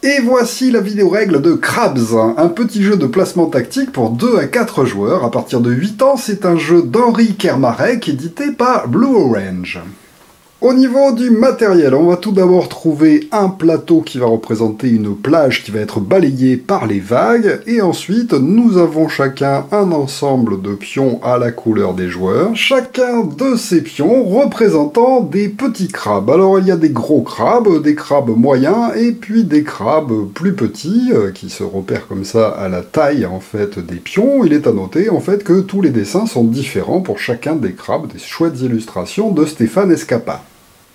Et voici la vidéo règle de Crabs, un petit jeu de placement tactique pour 2 à 4 joueurs. À partir de 8 ans, c'est un jeu d'Henri Kermarek édité par Blue Orange. Au niveau du matériel, on va tout d'abord trouver un plateau qui va représenter une plage qui va être balayée par les vagues, et ensuite nous avons chacun un ensemble de pions à la couleur des joueurs, chacun de ces pions représentant des petits crabes. Alors il y a des gros crabes, des crabes moyens, et puis des crabes plus petits, qui se repèrent comme ça à la taille en fait des pions. Il est à noter en fait que tous les dessins sont différents pour chacun des crabes, des chouettes illustrations de Stéphane Escapa.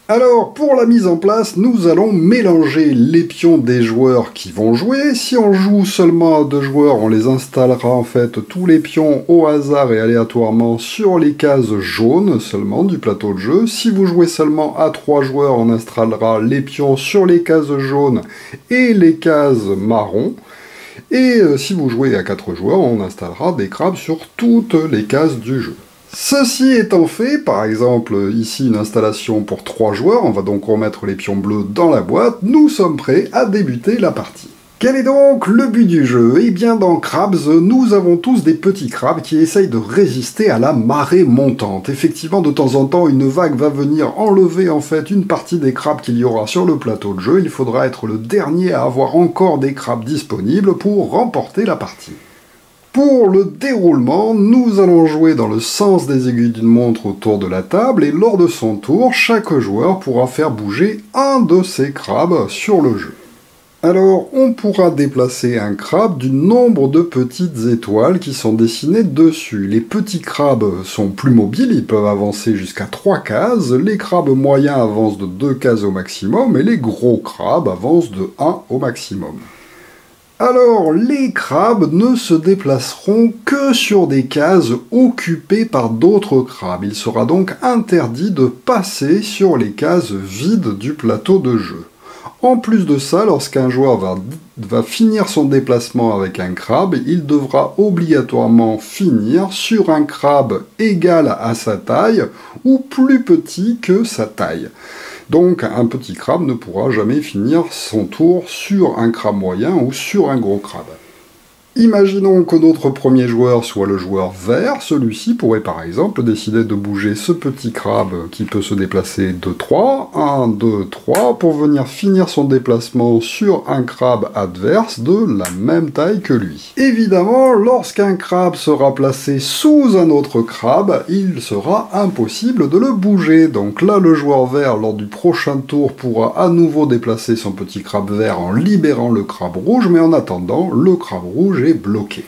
Alors, pour la mise en place, nous allons mélanger les pions des joueurs qui vont jouer. Si on joue seulement à 2 joueurs, on les installera en fait tous les pions au hasard et aléatoirement sur les cases jaunes seulement du plateau de jeu. Si vous jouez seulement à 3 joueurs, on installera les pions sur les cases jaunes et les cases marron. Et si vous jouez à 4 joueurs, on installera des crabes sur toutes les cases du jeu. Ceci étant fait, par exemple ici une installation pour 3 joueurs, on va donc remettre les pions bleus dans la boîte, nous sommes prêts à débuter la partie. Quel est donc le but du jeu? Eh bien dans Crabs, nous avons tous des petits crabes qui essayent de résister à la marée montante. Effectivement, de temps en temps, une vague va venir enlever en fait une partie des crabes qu'il y aura sur le plateau de jeu. Il faudra être le dernier à avoir encore des crabes disponibles pour remporter la partie. Pour le déroulement, nous allons jouer dans le sens des aiguilles d'une montre autour de la table, et lors de son tour, chaque joueur pourra faire bouger un de ses crabes sur le jeu. Alors, on pourra déplacer un crabe du nombre de petites étoiles qui sont dessinées dessus. Les petits crabes sont plus mobiles, ils peuvent avancer jusqu'à 3 cases, les crabes moyens avancent de 2 cases au maximum, et les gros crabes avancent de 1 au maximum. Alors, les crabes ne se déplaceront que sur des cases occupées par d'autres crabes. Il sera donc interdit de passer sur les cases vides du plateau de jeu. En plus de ça, lorsqu'un joueur va finir son déplacement avec un crabe, il devra obligatoirement finir sur un crabe égal à sa taille ou plus petit que sa taille. Donc un petit crabe ne pourra jamais finir son tour sur un crabe moyen ou sur un gros crabe. Imaginons que notre premier joueur soit le joueur vert, celui-ci pourrait par exemple décider de bouger ce petit crabe qui peut se déplacer de 3, 1, 2, 3, pour venir finir son déplacement sur un crabe adverse de la même taille que lui. Évidemment, lorsqu'un crabe sera placé sous un autre crabe, il sera impossible de le bouger. Donc là, le joueur vert, lors du prochain tour, pourra à nouveau déplacer son petit crabe vert en libérant le crabe rouge, mais en attendant, le crabe rouge est bloqué.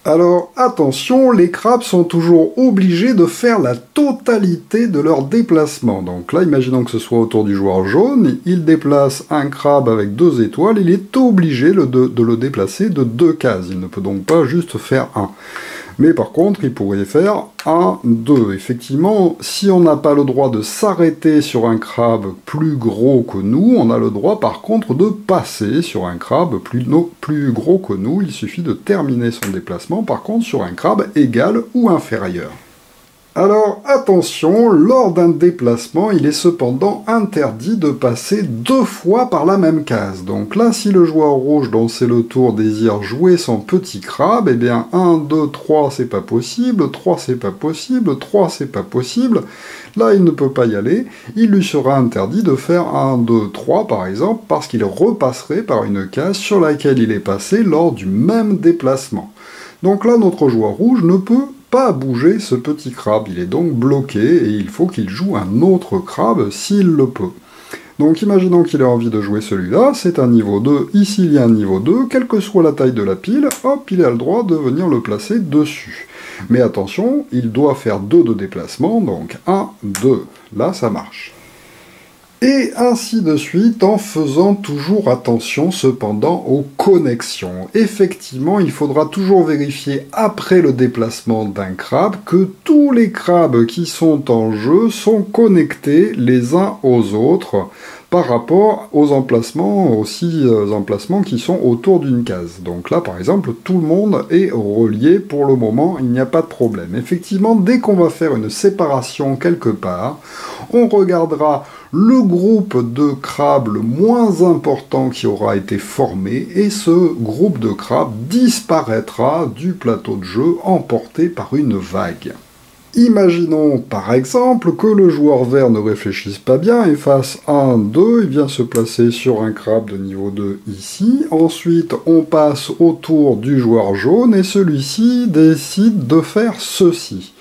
Alors attention, les crabes sont toujours obligés de faire la totalité de leur déplacement. Donc là, imaginons que ce soit autour du joueur jaune, il déplace un crabe avec 2 étoiles, il est obligé de le déplacer de 2 cases. Il ne peut donc pas juste faire 1. Mais par contre, il pourrait faire 1, 2. Effectivement, si on n'a pas le droit de s'arrêter sur un crabe plus gros que nous, on a le droit par contre de passer sur un crabe plus gros que nous. Il suffit de terminer son déplacement par contre sur un crabe égal ou inférieur. Alors attention, lors d'un déplacement, il est cependant interdit de passer 2 fois par la même case. Donc là, si le joueur rouge dont c'est le tour désire jouer son petit crabe, eh bien 1, 2, 3 c'est pas possible, 3 c'est pas possible, 3 c'est pas possible. Là, il ne peut pas y aller. Il lui sera interdit de faire 1, 2, 3 par exemple, parce qu'il repasserait par une case sur laquelle il est passé lors du même déplacement. Donc là, notre joueur rouge ne peut pas bouger ce petit crabe, il est donc bloqué et il faut qu'il joue un autre crabe s'il le peut. Donc imaginons qu'il a envie de jouer celui-là, c'est un niveau 2, ici il y a un niveau 2, quelle que soit la taille de la pile, hop, il a le droit de venir le placer dessus. Mais attention, il doit faire 2 de déplacement, donc 1, 2, là ça marche. Et ainsi de suite, en faisant toujours attention cependant aux connexions. Effectivement, il faudra toujours vérifier après le déplacement d'un crabe que tous les crabes qui sont en jeu sont connectés les uns aux autres par rapport aux emplacements, emplacements qui sont autour d'une case. Donc là, par exemple, tout le monde est relié pour le moment, il n'y a pas de problème. Effectivement, dès qu'on va faire une séparation quelque part, on regardera le groupe de crabes le moins important qui aura été formé, et ce groupe de crabes disparaîtra du plateau de jeu emporté par une vague. Imaginons par exemple que le joueur vert ne réfléchisse pas bien et fasse 1, 2, il vient se placer sur un crabe de niveau 2 ici. Ensuite, on passe au tour du joueur jaune et celui-ci décide de faire ceci.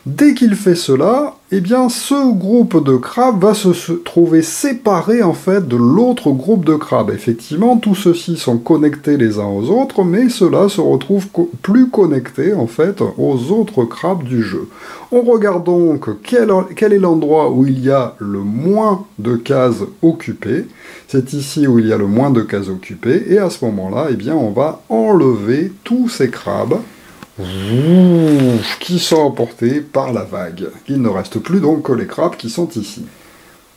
Dès qu'il fait cela, eh bien ce groupe de crabes va se trouver séparé en fait de l'autre groupe de crabes. Effectivement, tous ceux-ci sont connectés les uns aux autres, mais ceux-là se retrouvent plus connectés en fait aux autres crabes du jeu. On regarde donc quel est l'endroit où il y a le moins de cases occupées. C'est ici où il y a le moins de cases occupées, et à ce moment-là, eh bien on va enlever tous ces crabes qui sont emportés par la vague. Il ne reste plus donc que les crabes qui sont ici.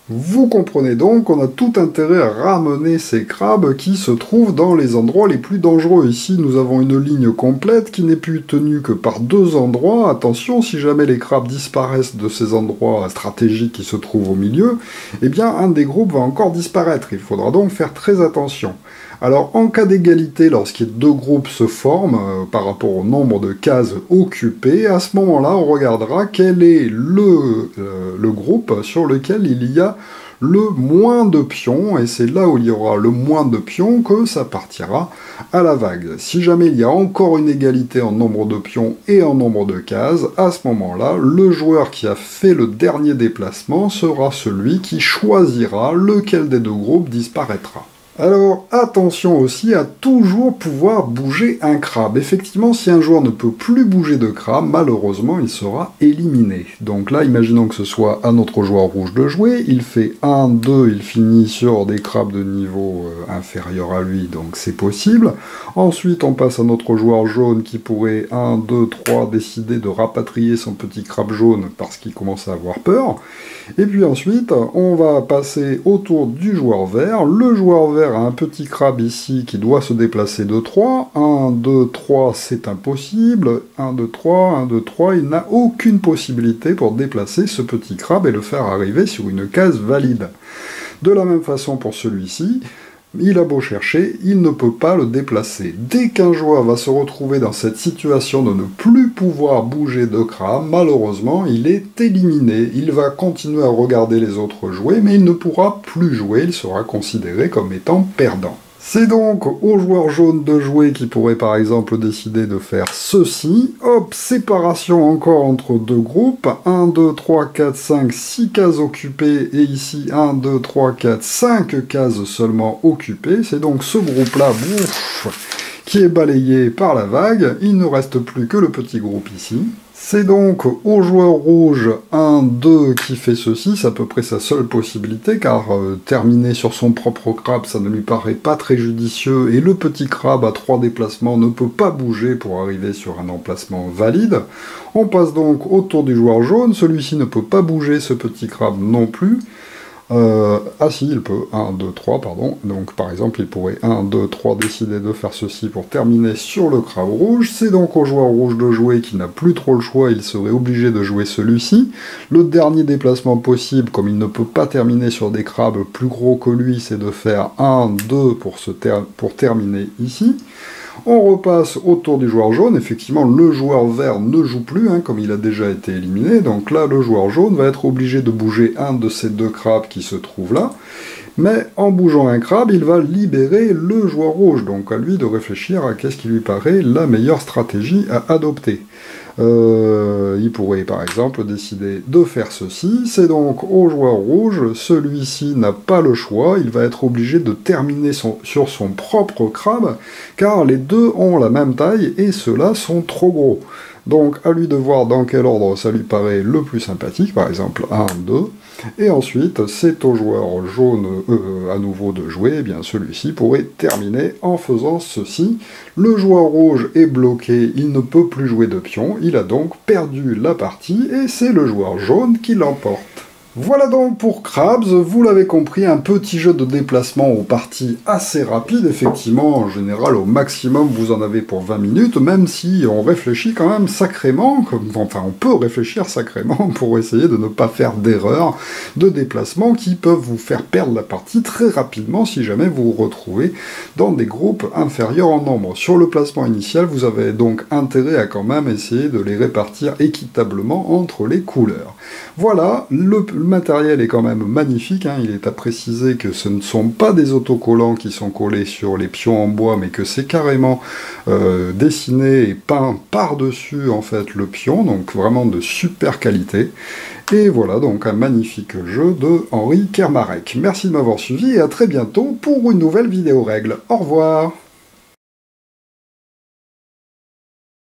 Vous comprenez donc qu'on a tout intérêt à ramener ces crabes qui se trouvent dans les endroits les plus dangereux. Ici, nous avons une ligne complète qui n'est plus tenue que par 2 endroits. Attention, si jamais les crabes disparaissent de ces endroits stratégiques qui se trouvent au milieu, eh bien, un des groupes va encore disparaître. Il faudra donc faire très attention. Alors, en cas d'égalité, lorsqu'il y a 2 groupes se forment par rapport au nombre de cases occupées, à ce moment-là, on regardera quel est le groupe sur lequel il y a le moins de pions, et c'est là où il y aura le moins de pions que ça partira à la vague. Si jamais il y a encore une égalité en nombre de pions et en nombre de cases, à ce moment-là, le joueur qui a fait le dernier déplacement sera celui qui choisira lequel des 2 groupes disparaîtra. Alors, attention aussi à toujours pouvoir bouger un crabe. Effectivement, si un joueur ne peut plus bouger de crabe, malheureusement, il sera éliminé. Donc là, imaginons que ce soit à notre joueur rouge de jouer, il fait 1, 2, il finit sur des crabes de niveau inférieur à lui, donc c'est possible. Ensuite, on passe à notre joueur jaune qui pourrait, 1, 2, 3, décider de rapatrier son petit crabe jaune parce qu'il commence à avoir peur. Et puis ensuite, on va passer au tour du joueur vert. Le joueur vert a un petit crabe ici qui doit se déplacer de 3. 1, 2, 3, c'est impossible. 1, 2, 3, 1, 2, 3, il n'a aucune possibilité pour déplacer ce petit crabe et le faire arriver sur une case valide. De la même façon pour celui-ci, il a beau chercher, il ne peut pas le déplacer. Dès qu'un joueur va se retrouver dans cette situation de ne plus pouvoir bouger de crabe, malheureusement, il est éliminé. Il va continuer à regarder les autres jouer, mais il ne pourra plus jouer, il sera considéré comme étant perdant. C'est donc au joueur jaune de jouer qui pourrait par exemple décider de faire ceci. Hop, séparation encore entre 2 groupes. 1, 2, 3, 4, 5, 6 cases occupées. Et ici, 1, 2, 3, 4, 5 cases seulement occupées. C'est donc ce groupe-là, qui est balayé par la vague. Il ne reste plus que le petit groupe ici. C'est donc au joueur rouge 1, 2 qui fait ceci, c'est à peu près sa seule possibilité, car terminer sur son propre crabe, ça ne lui paraît pas très judicieux, et le petit crabe à 3 déplacements ne peut pas bouger pour arriver sur un emplacement valide. On passe donc au tour du joueur jaune, celui-ci ne peut pas bouger, ce petit crabe non plus. Ah si, il peut, 1, 2, 3, pardon. Donc par exemple, il pourrait 1, 2, 3 décider de faire ceci pour terminer sur le crabe rouge. C'est donc au joueur rouge de jouer qui n'a plus trop le choix, il serait obligé de jouer celui-ci. Le dernier déplacement possible, comme il ne peut pas terminer sur des crabes plus gros que lui, c'est de faire 1, 2 pour terminer ici. On repasse au tour du joueur jaune. Effectivement, le joueur vert ne joue plus, comme il a déjà été éliminé. Donc là, le joueur jaune va être obligé de bouger un de ces 2 crabes qui se trouvent là. Mais en bougeant un crabe, il va libérer le joueur rouge. Donc à lui de réfléchir à qu'est-ce qui lui paraît la meilleure stratégie à adopter. Il pourrait par exemple décider de faire ceci. C'est donc au joueur rouge, celui-ci n'a pas le choix, il va être obligé de terminer sur son propre crabe, car les 2 ont la même taille et ceux-là sont trop gros. Donc à lui de voir dans quel ordre ça lui paraît le plus sympathique, par exemple 1, 2, et ensuite c'est au joueur jaune à nouveau de jouer, eh bien celui-ci pourrait terminer en faisant ceci. Le joueur rouge est bloqué, il ne peut plus jouer de pion, il a donc perdu la partie, et c'est le joueur jaune qui l'emporte. Voilà donc pour Crabs, vous l'avez compris, un petit jeu de déplacement aux parties assez rapides, effectivement, en général au maximum vous en avez pour 20 minutes, même si on réfléchit quand même sacrément, enfin on peut réfléchir sacrément pour essayer de ne pas faire d'erreurs de déplacement qui peuvent vous faire perdre la partie très rapidement si jamais vous vous retrouvez dans des groupes inférieurs en nombre. Sur le placement initial, vous avez donc intérêt à quand même essayer de les répartir équitablement entre les couleurs. Voilà, le matériel est quand même magnifique, hein. Il est à préciser que ce ne sont pas des autocollants qui sont collés sur les pions en bois, mais que c'est carrément dessiné et peint par-dessus en fait le pion, donc vraiment de super qualité. Et voilà donc un magnifique jeu de Henri Kermarrec. Merci de m'avoir suivi et à très bientôt pour une nouvelle vidéo règle. Au revoir.